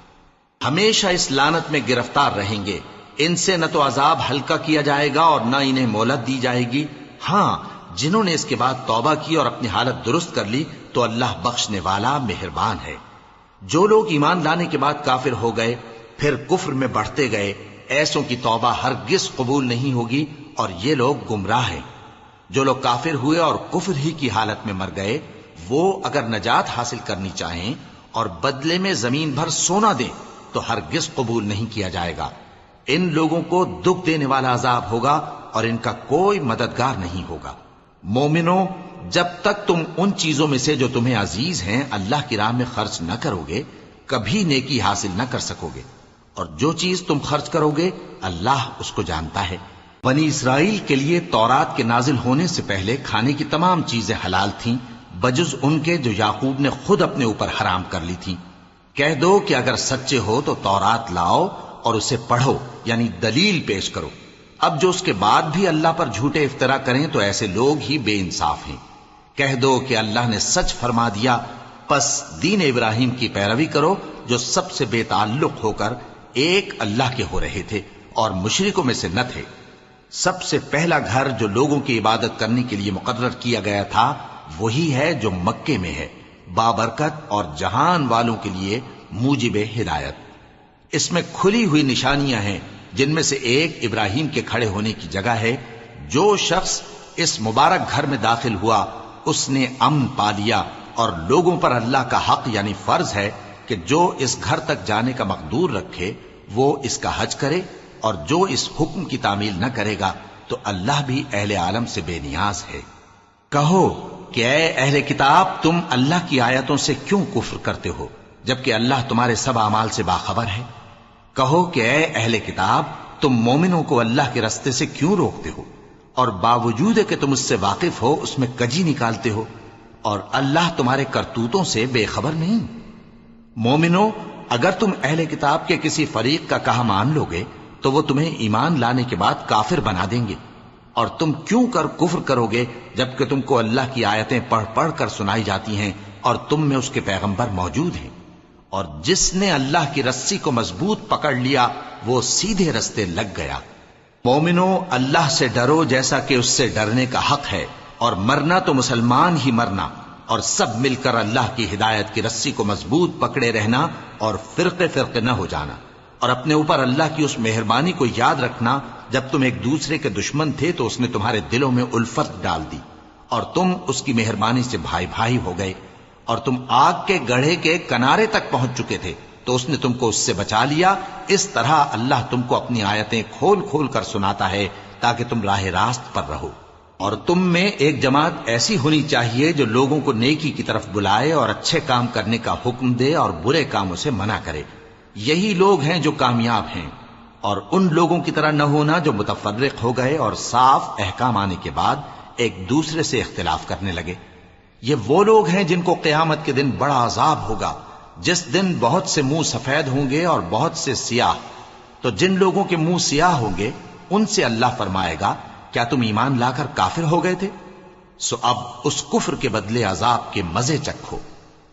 A: ہمیشہ اس لعنت میں گرفتار رہیں گے۔ ان سے نہ تو عذاب ہلکا کیا جائے گا اور نہ انہیں مہلت دی جائے گی۔ ہاں، جنہوں نے اس کے بعد توبہ کی اور اپنی حالت درست کر لی تو اللہ بخشنے والا مہربان ہے۔ جو لوگ ایمان لانے کے بعد کافر ہو گئے پھر کفر میں بڑھتے گئے، ایسوں کی توبہ ہرگز قبول نہیں ہوگی، اور یہ لوگ گمراہ ہیں۔ جو لوگ کافر ہوئے اور کفر ہی کی حالت میں مر گئے، وہ اگر نجات حاصل کرنی چاہیں اور بدلے میں زمین بھر سونا دیں تو ہرگز قبول نہیں کیا جائے گا۔ ان لوگوں کو دکھ دینے والا عذاب ہوگا اور ان کا کوئی مددگار نہیں ہوگا۔ مومنوں، جب تک تم ان چیزوں میں سے جو تمہیں عزیز ہیں اللہ کی راہ میں خرچ نہ کرو گے، کبھی نیکی حاصل نہ کر سکو گے، اور جو چیز تم خرچ کرو گے اللہ اس کو جانتا ہے۔ بنی اسرائیل کے لیے تورات کے نازل ہونے سے پہلے کھانے کی تمام چیزیں حلال تھیں بجز ان کے جو یعقوب نے خود اپنے اوپر حرام کر لی تھی۔ کہہ دو کہ اگر سچے ہو تو تورات لاؤ اور اسے پڑھو، یعنی دلیل پیش کرو۔ اب جو اس کے بعد بھی اللہ پر جھوٹے افطرا کریں تو ایسے لوگ ہی بے انصاف ہیں۔ کہہ دو کہ اللہ نے سچ فرما دیا، پس دین ابراہیم کی پیروی کرو جو سب سے بے تعلق ہو کر ایک اللہ کے ہو رہے تھے اور مشرکوں میں سے نہ تھے۔ سب سے پہلا گھر جو لوگوں کی عبادت کرنے کے لیے مقرر کیا گیا تھا وہی ہے جو مکے میں ہے، بابرکت اور جہان والوں کے لیے موجب ہدایت۔ اس میں کھلی ہوئی نشانیاں ہیں، جن میں سے ایک ابراہیم کے کھڑے ہونے کی جگہ ہے۔ جو شخص اس مبارک گھر میں داخل ہوا اس نے امن پا لیا، اور لوگوں پر اللہ کا حق یعنی فرض ہے کہ جو اس گھر تک جانے کا مقدور رکھے وہ اس کا حج کرے، اور جو اس حکم کی تعمیل نہ کرے گا تو اللہ بھی اہل عالم سے بے نیاز ہے۔ کہو کہ اے اہل کتاب، تم اللہ کی آیتوں سے کیوں کفر کرتے ہو جبکہ اللہ تمہارے سب اعمال سے باخبر ہے؟ کہو کہ اے اہل کتاب، تم مومنوں کو اللہ کے رستے سے کیوں روکتے ہو اور باوجود کہ تم اس سے واقف ہو اس میں کجی نکالتے ہو، اور اللہ تمہارے کرتوتوں سے بے خبر نہیں؟ مومنوں، اگر تم اہل کتاب کے کسی فریق کا کہا مان لو گے تو وہ تمہیں ایمان لانے کے بعد کافر بنا دیں گے، اور تم کیوں کر کفر کرو گے جبکہ تم کو اللہ کی آیتیں پڑھ پڑھ کر سنائی جاتی ہیں اور تم میں اس کے پیغمبر موجود ہیں؟ اور جس نے اللہ کی رسی کو مضبوط پکڑ لیا وہ سیدھے رستے لگ گیا۔ مومنوں، اللہ سے ڈرو جیسا کہ اس سے ڈرنے کا حق ہے، اور مرنا تو مسلمان ہی مرنا، اور سب مل کر اللہ کی ہدایت کی رسی کو مضبوط پکڑے رہنا اور فرقے فرقے نہ ہو جانا، اور اپنے اوپر اللہ کی اس مہربانی کو یاد رکھنا جب تم ایک دوسرے کے دشمن تھے تو اس نے تمہارے دلوں میں الفت ڈال دی اور تم اس کی مہربانی سے بھائی بھائی ہو گئے، اور تم آگ کے گڑھے کے کنارے تک پہنچ چکے تھے تو اس نے تم کو اس سے بچا لیا۔ اس طرح اللہ تم کو اپنی آیتیں کھول کھول کر سناتا ہے تاکہ تم راہ راست پر رہو۔ اور تم میں ایک جماعت ایسی ہونی چاہیے جو لوگوں کو نیکی کی طرف بلائے اور اچھے کام کرنے کا حکم دے اور برے کاموں سے منع کرے۔ یہی لوگ ہیں جو کامیاب ہیں، اور ان لوگوں کی طرح نہ ہونا جو متفرق ہو گئے اور صاف احکام آنے کے بعد ایک دوسرے سے اختلاف کرنے لگے۔ یہ وہ لوگ ہیں جن کو قیامت کے دن بڑا عذاب ہوگا، جس دن بہت سے منہ سفید ہوں گے اور بہت سے سیاہ۔ تو جن لوگوں کے منہ سیاہ ہوں گے ان سے اللہ فرمائے گا، کیا تم ایمان لا کر کافر ہو گئے تھے؟ سو اب اس کفر کے بدلے عذاب کے مزے چکھو۔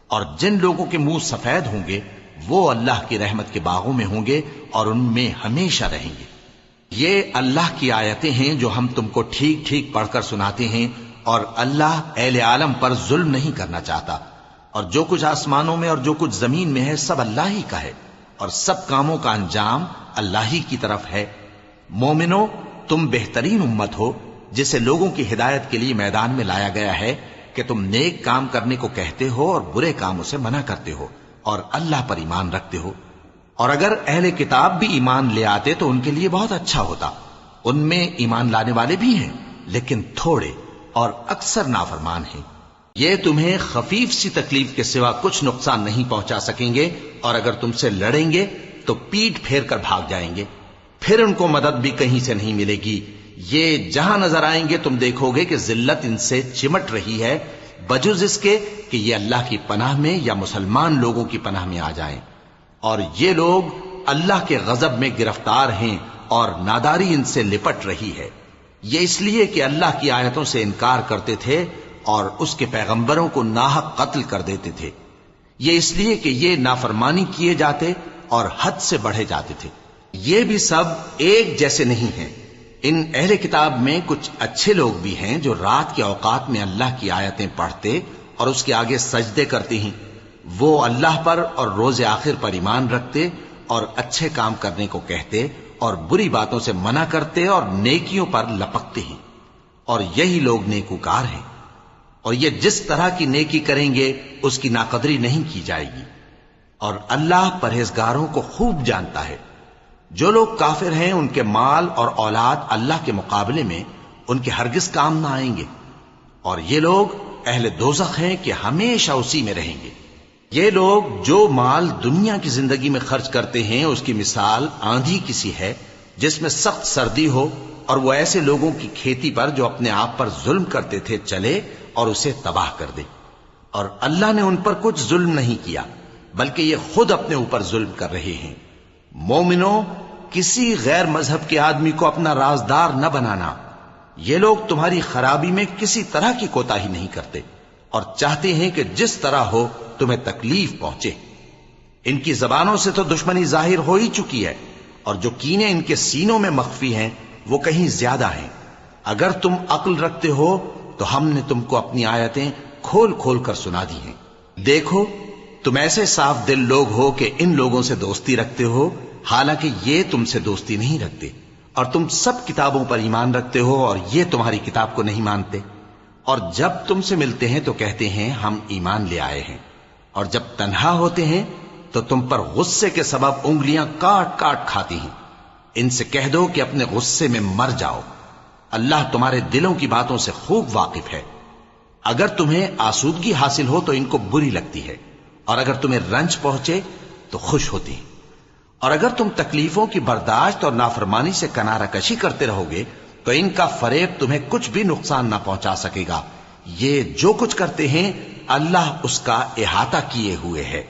A: اور جن لوگوں کے منہ سفید ہوں گے وہ اللہ کی رحمت کے باغوں میں ہوں گے اور ان میں ہمیشہ رہیں گے۔ یہ اللہ کی آیتیں ہیں جو ہم تم کو ٹھیک ٹھیک پڑھ کر سناتے ہیں، اور اللہ اہل عالم پر ظلم نہیں کرنا چاہتا، اور جو کچھ آسمانوں میں اور جو کچھ زمین میں ہے سب اللہ ہی کا ہے، اور سب کاموں کا انجام اللہ ہی کی طرف ہے۔ مومنو، تم بہترین امت ہو جسے لوگوں کی ہدایت کے لیے میدان میں لایا گیا ہے کہ تم نیک کام کرنے کو کہتے ہو اور برے کاموں سے منع کرتے ہو اور اللہ پر ایمان رکھتے ہو۔ اور اگر اہل کتاب بھی ایمان لے آتے تو ان کے لیے بہت اچھا ہوتا۔ ان میں ایمان لانے والے بھی ہیں لیکن تھوڑے اور اکثر نافرمان ہیں۔ یہ تمہیں خفیف سی تکلیف کے سوا کچھ نقصان نہیں پہنچا سکیں گے، اور اگر تم سے لڑیں گے تو پیٹ پھیر کر بھاگ جائیں گے، پھر ان کو مدد بھی کہیں سے نہیں ملے گی۔ یہ جہاں نظر آئیں گے تم دیکھو گے کہ ذلت ان سے چمٹ رہی ہے، بجز اس کے کہ یہ اللہ کی پناہ میں یا مسلمان لوگوں کی پناہ میں آ جائیں۔ اور یہ لوگ اللہ کے غضب میں گرفتار ہیں اور ناداری ان سے لپٹ رہی ہے۔ یہ اس لیے کہ اللہ کی آیتوں سے انکار کرتے تھے اور اس کے پیغمبروں کو ناحق قتل کر دیتے تھے۔ یہ اس لیے کہ یہ نافرمانی کیے جاتے اور حد سے بڑھے جاتے تھے۔ یہ بھی سب ایک جیسے نہیں ہیں۔ ان اہل کتاب میں کچھ اچھے لوگ بھی ہیں جو رات کے اوقات میں اللہ کی آیتیں پڑھتے اور اس کے آگے سجدے کرتے ہیں۔ وہ اللہ پر اور روز آخر پر ایمان رکھتے اور اچھے کام کرنے کو کہتے اور بری باتوں سے منع کرتے اور نیکیوں پر لپکتے ہیں، اور یہی لوگ نیکوکار ہیں۔ اور یہ جس طرح کی نیکی کریں گے اس کی ناقدری نہیں کی جائے گی، اور اللہ پرہیزگاروں کو خوب جانتا ہے۔ جو لوگ کافر ہیں ان کے مال اور اولاد اللہ کے مقابلے میں ان کے ہرگز کام نہ آئیں گے، اور یہ لوگ اہل دوزخ ہیں کہ ہمیشہ اسی میں رہیں گے۔ یہ لوگ جو مال دنیا کی زندگی میں خرچ کرتے ہیں اس کی مثال آندھی کسی ہے جس میں سخت سردی ہو، اور وہ ایسے لوگوں کی کھیتی پر جو اپنے آپ پر ظلم کرتے تھے چلے اور اسے تباہ کر دے۔ اور اللہ نے ان پر کچھ ظلم نہیں کیا بلکہ یہ خود اپنے اوپر ظلم کر رہے ہیں۔ مومنو، کسی غیر مذہب کے آدمی کو اپنا رازدار نہ بنانا۔ یہ لوگ تمہاری خرابی میں کسی طرح کی کوتاہی نہیں کرتے اور چاہتے ہیں کہ جس طرح ہو تمہیں تکلیف پہنچے۔ ان کی زبانوں سے تو دشمنی ظاہر ہو ہی چکی ہے، اور جو کینے ان کے سینوں میں مخفی ہیں وہ کہیں زیادہ ہیں۔ اگر تم عقل رکھتے ہو تو ہم نے تم کو اپنی آیتیں کھول کھول کر سنا دی ہیں۔ دیکھو، تم ایسے صاف دل لوگ ہو کہ ان لوگوں سے دوستی رکھتے ہو، حالانکہ یہ تم سے دوستی نہیں رکھتے، اور تم سب کتابوں پر ایمان رکھتے ہو اور یہ تمہاری کتاب کو نہیں مانتے۔ اور جب تم سے ملتے ہیں تو کہتے ہیں ہم ایمان لے آئے ہیں، اور جب تنہا ہوتے ہیں تو تم پر غصے کے سبب انگلیاں کاٹ کاٹ کھاتی ہیں۔ ان سے کہہ دو کہ اپنے غصے میں مر جاؤ، اللہ تمہارے دلوں کی باتوں سے خوب واقف ہے۔ اگر تمہیں آسودگی حاصل ہو تو ان کو بری لگتی ہے، اور اگر تمہیں رنج پہنچے تو خوش ہوتی ہیں۔ اور اگر تم تکلیفوں کی برداشت اور نافرمانی سے کنارہ کشی کرتے رہو گے تو ان کا فریب تمہیں کچھ بھی نقصان نہ پہنچا سکے گا۔ یہ جو کچھ کرتے ہیں اللہ اس کا احاطہ کیے ہوئے ہے۔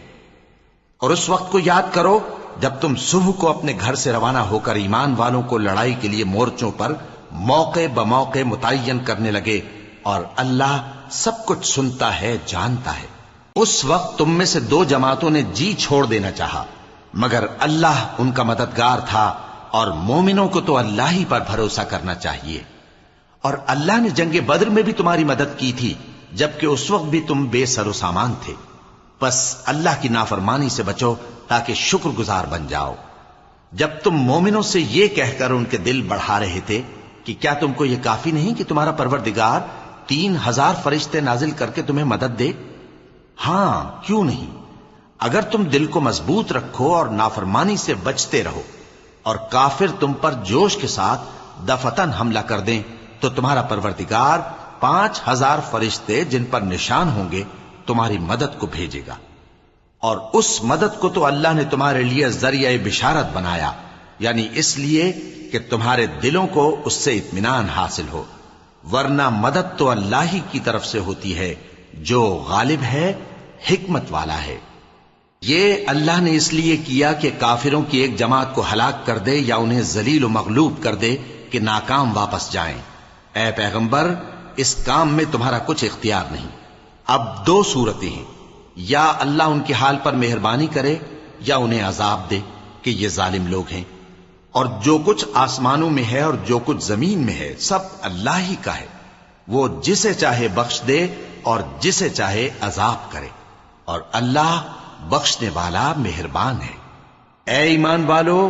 A: اور اس وقت کو یاد کرو جب تم صبح کو اپنے گھر سے روانہ ہو کر ایمان والوں کو لڑائی کے لیے مورچوں پر موقع بموقع متعین کرنے لگے، اور اللہ سب کچھ سنتا ہے، جانتا ہے۔ اس وقت تم میں سے دو جماعتوں نے جی چھوڑ دینا چاہا، مگر اللہ ان کا مددگار تھا، اور مومنوں کو تو اللہ ہی پر بھروسہ کرنا چاہیے۔ اور اللہ نے جنگ بدر میں بھی تمہاری مدد کی تھی جبکہ اس وقت بھی تم بے سر و سامان تھے۔ بس اللہ کی نافرمانی سے بچو تاکہ شکر گزار بن جاؤ۔ جب تم مومنوں سے یہ کہہ کر ان کے دل بڑھا رہے تھے کہ کیا تم کو یہ کافی نہیں کہ تمہارا پروردگار 3000 فرشتے نازل کر کے تمہیں مدد دے؟ ہاں، کیوں نہیں؟ اگر تم دل کو مضبوط رکھو اور نافرمانی سے بچتے رہو، اور کافر تم پر جوش کے ساتھ دفتن حملہ کر دیں تو تمہارا پروردگار 5000 فرشتے جن پر نشان ہوں گے تمہاری مدد کو بھیجے گا۔ اور اس مدد کو تو اللہ نے تمہارے لیے ذریعہ بشارت بنایا، یعنی اس لیے کہ تمہارے دلوں کو اس سے اطمینان حاصل ہو، ورنہ مدد تو اللہ ہی کی طرف سے ہوتی ہے جو غالب ہے، حکمت والا ہے۔ یہ اللہ نے اس لیے کیا کہ کافروں کی ایک جماعت کو ہلاک کر دے یا انہیں ذلیل و مغلوب کر دے کہ ناکام واپس جائیں۔ اے پیغمبر، اس کام میں تمہارا کچھ اختیار نہیں۔ اب دو صورتیں ہیں، یا اللہ ان کے حال پر مہربانی کرے یا انہیں عذاب دے کہ یہ ظالم لوگ ہیں۔ اور جو کچھ آسمانوں میں ہے اور جو کچھ زمین میں ہے سب اللہ ہی کا ہے، وہ جسے چاہے بخش دے اور جسے چاہے عذاب کرے، اور اللہ بخشنے والا مہربان ہے۔ اے ایمان والو،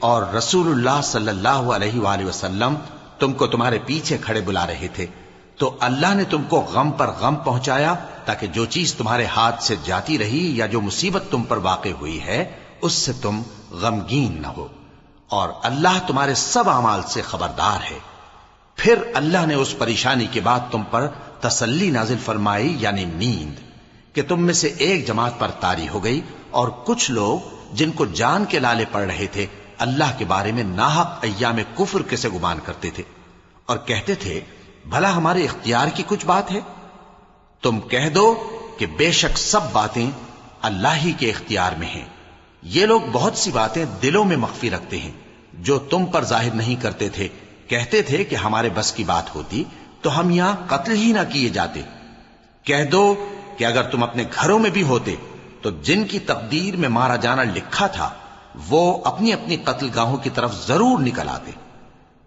A: اور رسول اللہ صلی اللہ علیہ وآلہ وسلم تم کو تمہارے پیچھے کھڑے بلا رہے تھے، تو اللہ نے تم کو غم پر غم پہنچایا تاکہ جو چیز تمہارے ہاتھ سے جاتی رہی یا جو مصیبت تم پر واقع ہوئی ہے اس سے تم غمگین نہ ہو، اور اللہ تمہارے سب اعمال سے خبردار ہے۔ پھر اللہ نے اس پریشانی کے بعد تم پر تسلی نازل فرمائی، یعنی نیند، کہ تم میں سے ایک جماعت پر طاری ہو گئی، اور کچھ لوگ جن کو جان کے لالے پڑ رہے تھے اللہ کے بارے میں ناحق ایام کفر کے سے گمان کرتے تھے، اور کہتے تھے بھلا ہمارے اختیار کی کچھ بات ہے؟ تم کہہ دو کہ بے شک سب باتیں اللہ ہی کے اختیار میں ہیں۔ یہ لوگ بہت سی باتیں دلوں میں مخفی رکھتے ہیں جو تم پر ظاہر نہیں کرتے تھے، کہتے تھے کہ ہمارے بس کی بات ہوتی تو ہم یہاں قتل ہی نہ کیے جاتے۔ کہہ دو کہ اگر تم اپنے گھروں میں بھی ہوتے تو جن کی تقدیر میں مارا جانا لکھا تھا وہ اپنی اپنی قتل گاہوں کی طرف ضرور نکل آتے۔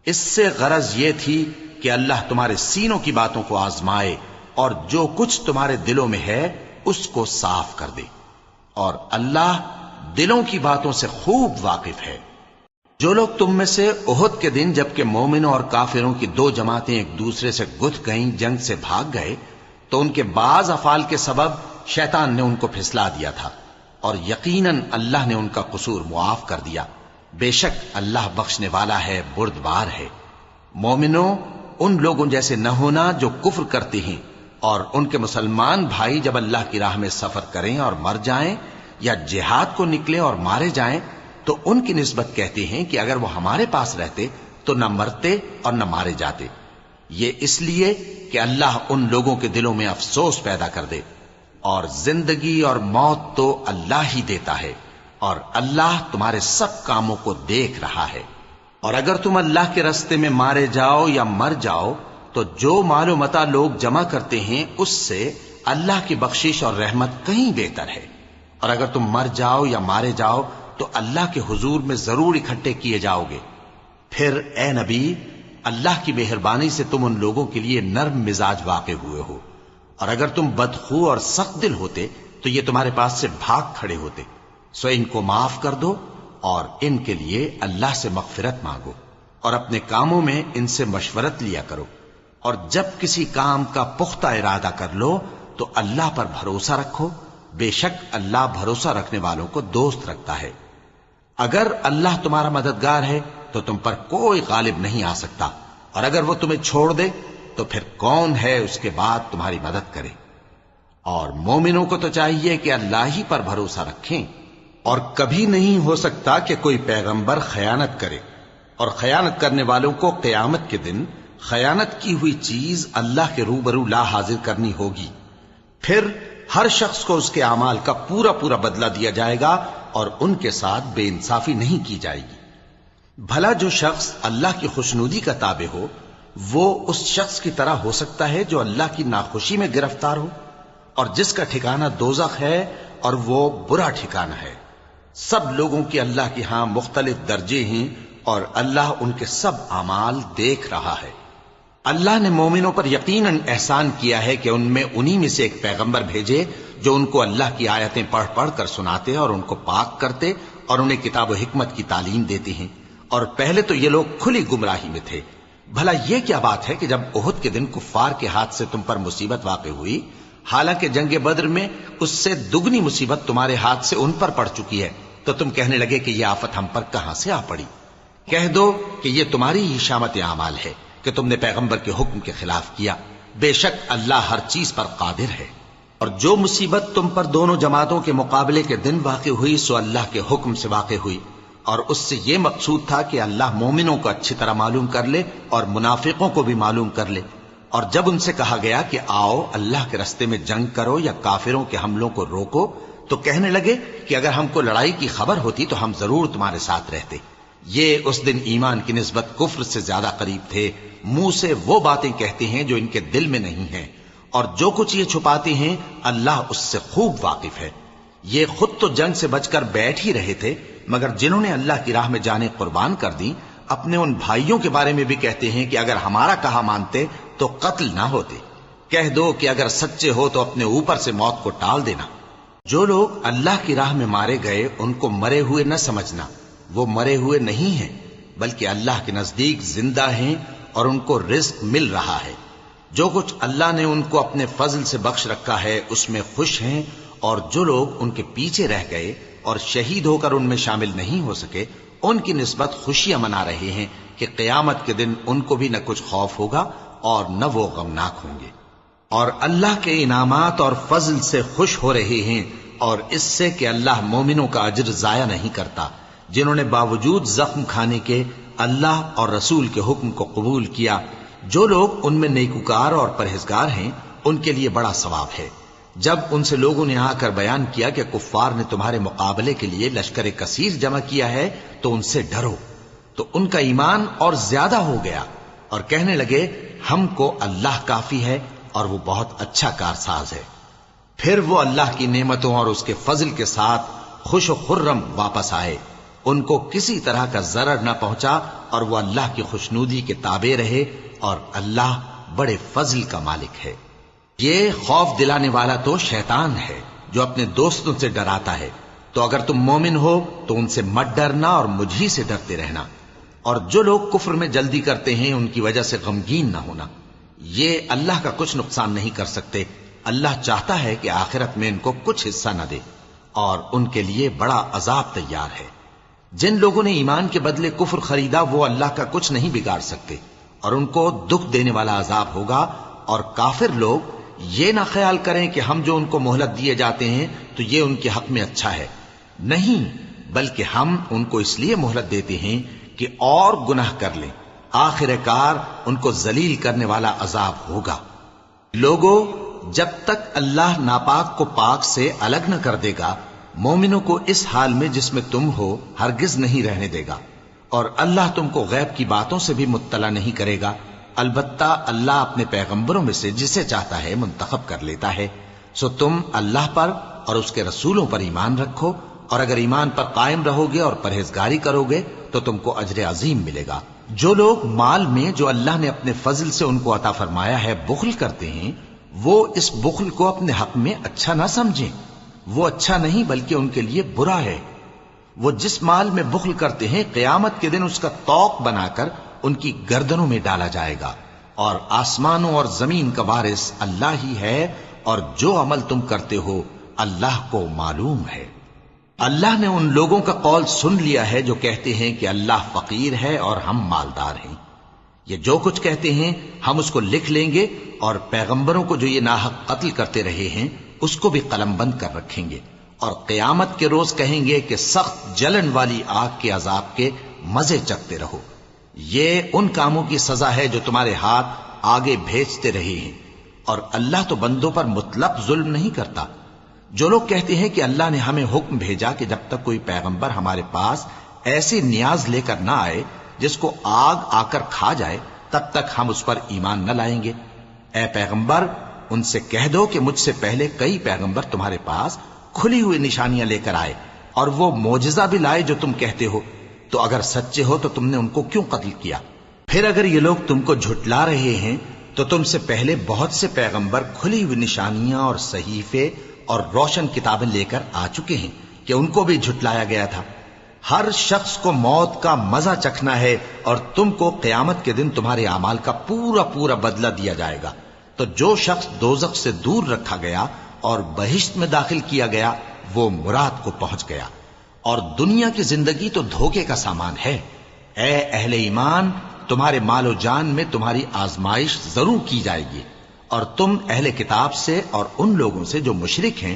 A: اس سے غرض یہ تھی کہ اللہ تمہارے سینوں کی باتوں کو آزمائے اور جو کچھ تمہارے دلوں میں ہے اس کو صاف کر دے، اور اللہ دلوں کی باتوں سے خوب واقف ہے۔ جو لوگ تم میں سے احد کے دن جبکہ مومنوں اور کافروں کی دو جماعتیں ایک دوسرے سے گتھ گئیں جنگ سے بھاگ گئے تو ان کے بعض افعال کے سبب شیطان نے ان کو پھسلا دیا تھا، اور یقیناً اللہ نے ان کا قصور معاف کر دیا۔ بے شک اللہ بخشنے والا ہے، بردبار ہے۔ مومنوں، ان لوگوں جیسے نہ ہونا جو کفر کرتے ہیں، اور ان کے مسلمان بھائی جب اللہ کی راہ میں سفر کریں اور مر جائیں یا جہاد کو نکلیں اور مارے جائیں تو ان کی نسبت کہتے ہیں کہ اگر وہ ہمارے پاس رہتے تو نہ مرتے اور نہ مارے جاتے، یہ اس لیے کہ اللہ ان لوگوں کے دلوں میں افسوس پیدا کر دے، اور زندگی اور موت تو اللہ ہی دیتا ہے، اور اللہ تمہارے سب کاموں کو دیکھ رہا ہے۔ اور اگر تم اللہ کے راستے میں مارے جاؤ یا مر جاؤ تو جو مال و متاع لوگ جمع کرتے ہیں اس سے اللہ کی بخشش اور رحمت کہیں بہتر ہے، اور اگر تم مر جاؤ یا مارے جاؤ تو اللہ کے حضور میں ضرور اکٹھے کیے جاؤ گے۔ پھر اے نبی، اللہ کی مہربانی سے تم ان لوگوں کے لیے نرم مزاج واقع ہوئے ہو، اور اگر تم بدخو اور سخت دل ہوتے تو یہ تمہارے پاس سے بھاگ کھڑے ہوتے، سو ان کو معاف کر دو اور ان کے لیے اللہ سے مغفرت مانگو، اور اپنے کاموں میں ان سے مشورت لیا کرو، اور جب کسی کام کا پختہ ارادہ کر لو تو اللہ پر بھروسہ رکھو، بے شک اللہ بھروسہ رکھنے والوں کو دوست رکھتا ہے۔ اگر اللہ تمہارا مددگار ہے تو تم پر کوئی غالب نہیں آ سکتا، اور اگر وہ تمہیں چھوڑ دے تو پھر کون ہے اس کے بعد تمہاری مدد کرے؟ اور مومنوں کو تو چاہیے کہ اللہ ہی پر بھروسہ رکھیں، اور کبھی نہیں ہو سکتا کہ کوئی پیغمبر خیانت کرے، اور خیانت کرنے والوں کو قیامت کے دن خیانت کی ہوئی چیز اللہ کے روبرو لا حاضر کرنی ہوگی، پھر ہر شخص کو اس کے اعمال کا پورا پورا بدلہ دیا جائے گا، اور ان کے ساتھ بے انصافی نہیں کی جائے گی۔ بھلا جو شخص اللہ کی خوشنودی کا تابع ہو وہ اس شخص کی طرح ہو سکتا ہے جو اللہ کی ناخوشی میں گرفتار ہو، اور جس کا ٹھکانہ دوزخ ہے اور وہ برا ٹھکانہ ہے۔ سب لوگوں کی اللہ کے ہاں مختلف درجے ہیں، اور اللہ ان کے سب اعمال دیکھ رہا ہے۔ اللہ نے مومنوں پر یقیناً احسان کیا ہے کہ ان میں انہی میں سے ایک پیغمبر بھیجے جو ان کو اللہ کی آیتیں پڑھ پڑھ کر سناتے اور ان کو پاک کرتے اور انہیں کتاب و حکمت کی تعلیم دیتے ہیں، اور پہلے تو یہ لوگ کھلی گمراہی میں تھے۔ بھلا یہ کیا بات ہے کہ جب احد کے دن کفار کے ہاتھ سے تم پر مصیبت واقع ہوئی، حالانکہ جنگ بدر میں اس سے دگنی مصیبت تمہارے ہاتھ سے ان پر پڑ چکی ہے، تو تم کہنے لگے کہ یہ آفت ہم پر کہاں سے آ پڑی؟ کہہ دو کہ یہ تمہاری ہی شامت اعمال ہے کہ تم نے پیغمبر کے حکم کے خلاف کیا، بے شک اللہ ہر چیز پر قادر ہے۔ اور جو مصیبت تم پر دونوں جماعتوں کے مقابلے کے دن واقع ہوئی سو اللہ کے حکم سے واقع ہوئی، اور اس سے یہ مقصود تھا کہ اللہ مومنوں کو اچھی طرح معلوم کر لے اور منافقوں کو بھی معلوم کر لے۔ اور جب ان سے کہا گیا کہ آؤ اللہ کے راستے میں جنگ کرو یا کافروں کے حملوں کو روکو، تو کہنے لگے کہ اگر ہم کو لڑائی کی خبر ہوتی تو ہم ضرور تمہارے ساتھ رہتے۔ یہ اس دن ایمان کی نسبت کفر سے زیادہ قریب تھے، منہ سے وہ باتیں کہتے ہیں جو ان کے دل میں نہیں ہیں، اور جو کچھ یہ چھپاتے ہیں اللہ اس سے خوب واقف ہے۔ یہ خود تو جنگ سے بچ کر بیٹھ ہی رہے تھے، مگر جنہوں نے اللہ کی راہ میں جانیں قربان کر دی اپنے ان بھائیوں کے بارے میں بھی کہتے ہیں کہ اگر ہمارا کہا مانتے تو قتل نہ ہوتے۔ کہہ دو کہ اگر سچے ہو تو اپنے اوپر سے موت کو ٹال دینا۔ جو لوگ اللہ کی راہ میں مارے گئے ان کو مرے ہوئے نہ سمجھنا، وہ مرے ہوئے نہیں ہیں بلکہ اللہ کے نزدیک زندہ ہیں اور ان کو رزق مل رہا ہے۔ جو کچھ اللہ نے ان کو اپنے فضل سے بخش رکھا ہے اس میں خوش ہیں، اور جو لوگ ان کے پیچھے رہ گئے اور شہید ہو کر ان میں شامل نہیں ہو سکے ان کی نسبت خوشیاں منا رہے ہیں کہ قیامت کے دن ان کو بھی نہ کچھ خوف ہوگا اور نہ وہ غمناک ہوں گے، اور اللہ کے انعامات اور فضل سے خوش ہو رہے ہیں، اور اس سے کہ اللہ مومنوں کا اجر ضائع نہیں کرتا جنہوں نے باوجود زخم کھانے کے اللہ اور رسول کے حکم کو قبول کیا۔ جو لوگ ان میں نیکوکار اور پرہیزگار ہیں ان کے لیے بڑا ثواب ہے۔ جب ان سے لوگوں نے آ کر بیان کیا کہ کفار نے تمہارے مقابلے کے لیے لشکر کثیر جمع کیا ہے تو ان سے ڈرو، تو ان کا ایمان اور زیادہ ہو گیا اور کہنے لگے ہم کو اللہ کافی ہے اور وہ بہت اچھا کارساز ہے۔ پھر وہ اللہ کی نعمتوں اور اس کے فضل کے ساتھ خوش و خرم واپس آئے، ان کو کسی طرح کا ضرر نہ پہنچا اور وہ اللہ کی خوشنودی کے تابع رہے، اور اللہ بڑے فضل کا مالک ہے۔ یہ خوف دلانے والا تو شیطان ہے جو اپنے دوستوں سے ڈراتا ہے، تو اگر تم مومن ہو تو ان سے مت ڈرنا اور مجھ ہی سے ڈرتے رہنا، اور جو لوگ کفر میں جلدی کرتے ہیں ان کی وجہ سے غمگین نہ ہونا، یہ اللہ کا کچھ نقصان نہیں کر سکتے۔ اللہ چاہتا ہے کہ آخرت میں ان کو کچھ حصہ نہ دے اور ان کے لیے بڑا عذاب تیار ہے۔ جن لوگوں نے ایمان کے بدلے کفر خریدا وہ اللہ کا کچھ نہیں بگاڑ سکتے، اور ان کو دکھ دینے والا عذاب ہوگا۔ اور کافر لوگ یہ نہ خیال کریں کہ ہم جو ان کو مہلت دیے جاتے ہیں تو یہ ان کے حق میں اچھا ہے، نہیں، بلکہ ہم ان کو اس لیے مہلت دیتے ہیں کہ اور گناہ کر لیں، آخر کار ان کو ذلیل کرنے والا عذاب ہوگا۔ لوگوں، جب تک اللہ ناپاک کو پاک سے الگ نہ کر دے گا مومنوں کو اس حال میں جس میں تم ہو ہرگز نہیں رہنے دے گا، اور اللہ تم کو غیب کی باتوں سے بھی مطلع نہیں کرے گا۔ البتہ اللہ اپنے پیغمبروں میں سے جسے چاہتا ہے منتخب کر لیتا ہے۔ سو تم اللہ پر اور اس کے رسولوں پر ایمان رکھو، اور اگر ایمان پر قائم رہو گے اور پرہیزگاری کرو گے تو تم کو اجر عظیم ملے گا۔ جو لوگ مال میں جو اللہ نے اپنے فضل سے ان کو عطا فرمایا ہے بخل کرتے ہیں، وہ اس بخل کو اپنے حق میں اچھا نہ سمجھیں، وہ اچھا نہیں بلکہ ان کے لیے برا ہے۔ وہ جس مال میں بخل کرتے ہیں قیامت کے دن اس کا طوق بنا کر ان کی گردنوں میں ڈالا جائے گا، اور آسمانوں اور زمین کا وارث اللہ ہی ہے، اور جو عمل تم کرتے ہو اللہ کو معلوم ہے۔ اللہ نے ان لوگوں کا قول سن لیا ہے جو کہتے ہیں کہ اللہ فقیر ہے اور ہم مالدار ہیں۔ یہ جو کچھ کہتے ہیں ہم اس کو لکھ لیں گے، اور پیغمبروں کو جو یہ ناحق قتل کرتے رہے ہیں اس کو بھی قلم بند کر رکھیں گے، اور قیامت کے روز کہیں گے کہ سخت جلن والی آگ کے عذاب کے مزے چکھتے رہو۔ یہ ان کاموں کی سزا ہے جو تمہارے ہاتھ آگے بھیجتے رہے ہیں، اور اللہ تو بندوں پر مطلق ظلم نہیں کرتا۔ جو لوگ کہتے ہیں کہ اللہ نے ہمیں حکم بھیجا کہ جب تک کوئی پیغمبر ہمارے پاس ایسی نیاز لے کر نہ آئے جس کو آگ آ کر کھا جائے تب تک ہم اس پر ایمان نہ لائیں گے، اے پیغمبر ان سے کہہ دو کہ مجھ سے پہلے کئی پیغمبر تمہارے پاس کھلی ہوئی نشانیاں لے کر آئے اور وہ معجزہ بھی لائے جو تم کہتے ہو، تو اگر سچے ہو تو تم نے ان کو کیوں قتل کیا؟ پھر اگر یہ لوگ تم کو جھٹلا رہے ہیں تو تم سے پہلے بہت سے پیغمبر کھلی ہوئی نشانیاں اور صحیفے اور روشن کتابیں لے کر آ چکے ہیں کہ ان کو بھی جھٹلایا گیا تھا۔ ہر شخص کو موت کا مزہ چکھنا ہے، اور تم کو قیامت کے دن تمہارے اعمال کا پورا پورا بدلہ دیا جائے گا۔ تو جو شخص دوزخ سے دور رکھا گیا اور بہشت میں داخل کیا گیا وہ مراد کو پہنچ گیا، اور دنیا کی زندگی تو دھوکے کا سامان ہے۔ اے اہل ایمان، تمہارے مال و جان میں تمہاری آزمائش ضرور کی جائے گی، اور تم اہل کتاب سے اور ان لوگوں سے جو مشرک ہیں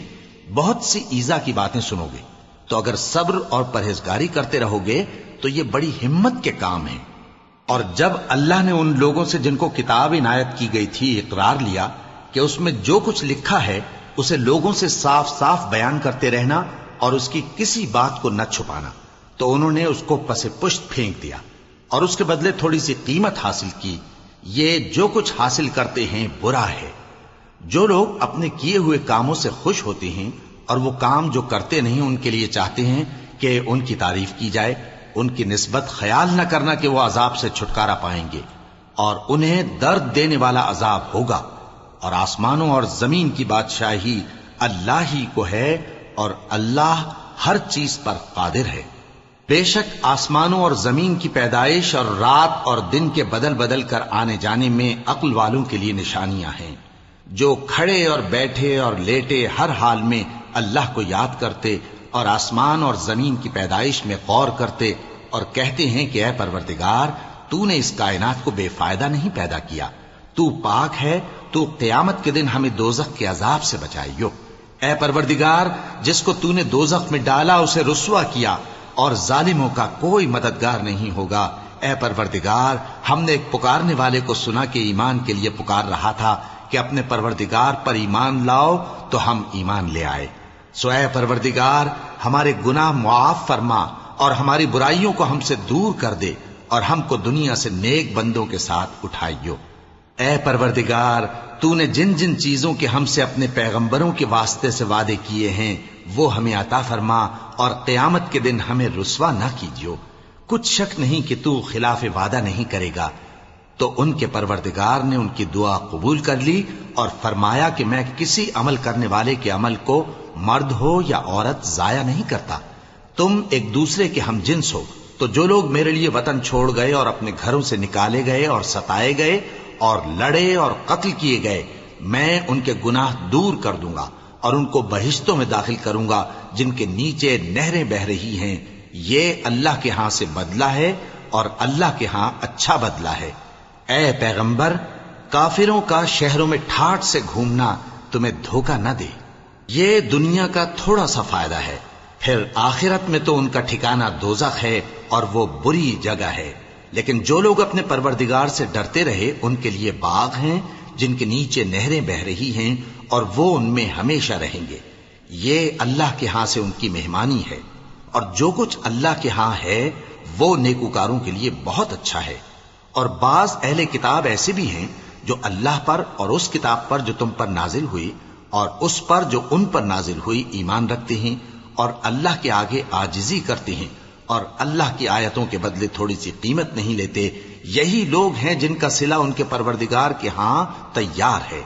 A: بہت سی ایذا کی باتیں سنو گے، تو اگر صبر اور پرہیزگاری کرتے رہو گے تو یہ بڑی ہمت کے کام ہیں۔ اور جب اللہ نے ان لوگوں سے جن کو کتاب عنایت کی گئی تھی اقرار لیا کہ اس میں جو کچھ لکھا ہے اسے لوگوں سے صاف صاف بیان کرتے رہنا اور اس کی کسی بات کو نہ چھپانا، تو انہوں نے اس کو پس پشت پھینک دیا اور اس کے بدلے تھوڑی سی قیمت حاصل کی۔ یہ جو کچھ حاصل کرتے ہیں برا ہے۔ جو لوگ اپنے کیے ہوئے کاموں سے خوش ہوتے ہیں اور وہ کام جو کرتے نہیں ان کے لیے چاہتے ہیں کہ ان کی تعریف کی جائے، ان کی نسبت خیال نہ کرنا کہ وہ عذاب سے چھٹکارا پائیں گے، اور انہیں درد دینے والا عذاب ہوگا۔ اور آسمانوں اور زمین کی بادشاہی اللہ ہی کو ہے، اور اللہ ہر چیز پر قادر ہے۔ بے شک آسمانوں اور زمین کی پیدائش اور رات اور دن کے بدل بدل کر آنے جانے میں عقل والوں کے لیے نشانیاں ہیں، جو کھڑے اور بیٹھے اور لیٹے ہر حال میں اللہ کو یاد کرتے اور آسمان اور زمین کی پیدائش میں غور کرتے اور کہتے ہیں کہ اے پروردگار، تو نے اس کائنات کو بے فائدہ نہیں پیدا کیا، تو پاک ہے، تو قیامت کے دن ہمیں دوزخ کے عذاب سے بچائیو۔ اے پروردگار، جس کو تو نے دوزخ میں ڈالا اسے رسوا کیا، اور ظالموں کا کوئی مددگار نہیں ہوگا۔ اے پروردگار، ہم نے ایک پکارنے والے کو سنا کہ ایمان کے لیے پکار رہا تھا کہ اپنے پروردگار پر ایمان لاؤ، تو ہم ایمان لے آئے۔ سو اے پروردگار، ہمارے گناہ معاف فرما اور ہماری برائیوں کو ہم سے دور کر دے، اور ہم کو دنیا سے نیک بندوں کے ساتھ اٹھائیو۔ اے پروردگار، تو نے جن جن چیزوں کے ہم سے اپنے پیغمبروں کے واسطے سے وعدے کیے ہیں وہ ہمیں عطا فرما، اور قیامت کے دن ہمیں رسوا نہ کیجیو۔ کچھ شک نہیں کہ تو خلاف وعدہ نہیں کرے گا۔ تو ان کے پروردگار نے ان کی دعا قبول کر لی اور فرمایا کہ میں کسی عمل کرنے والے کے عمل کو مرد ہو یا عورت ضائع نہیں کرتا۔ تم ایک دوسرے کے ہم جنس ہو، تو جو لوگ میرے لیے وطن چھوڑ گئے اور اپنے گھروں سے نکالے گئے اور ستائے گئے اور لڑے اور قتل کیے گئے، میں ان کے گناہ دور کر دوں گا اور ان کو بہشتوں میں داخل کروں گا جن کے نیچے نہریں بہ رہی ہیں۔ یہ اللہ کے ہاں سے بدلہ ہے اور اللہ کے ہاں اچھا بدلہ ہے۔ اے پیغمبر، کافروں کا شہروں میں ٹھاٹ سے گھومنا تمہیں دھوکہ نہ دے، یہ دنیا کا تھوڑا سا فائدہ ہے، پھر آخرت میں تو ان کا ٹھکانہ دوزخ ہے اور وہ بری جگہ ہے۔ لیکن جو لوگ اپنے پروردگار سے ڈرتے رہے ان کے لیے باغ ہیں جن کے نیچے نہریں بہ رہی ہیں، اور وہ ان میں ہمیشہ رہیں گے۔ یہ اللہ کے ہاں سے ان کی مہمانی ہے، اور جو کچھ اللہ کے ہاں ہے وہ نیکوکاروں کے لیے بہت اچھا ہے۔ اور بعض اہل کتاب ایسے بھی ہیں جو اللہ پر اور اس کتاب پر جو تم پر نازل ہوئی اور اس پر جو ان پر نازل ہوئی ایمان رکھتے ہیں، اور اللہ کے آگے عاجزی کرتے ہیں، اور اللہ کی آیتوں کے بدلے تھوڑی سی قیمت نہیں لیتے۔ یہی لوگ ہیں جن کا صلہ ان کے پروردگار کے ہاں تیار ہے،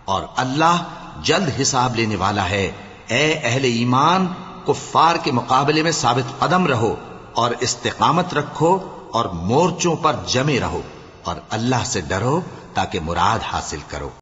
A: اور اللہ جلد حساب لینے والا ہے۔ اے اہل ایمان، کفار کے مقابلے میں ثابت قدم رہو اور استقامت رکھو اور مورچوں پر جمے رہو، اور اللہ سے ڈرو تاکہ مراد حاصل کرو۔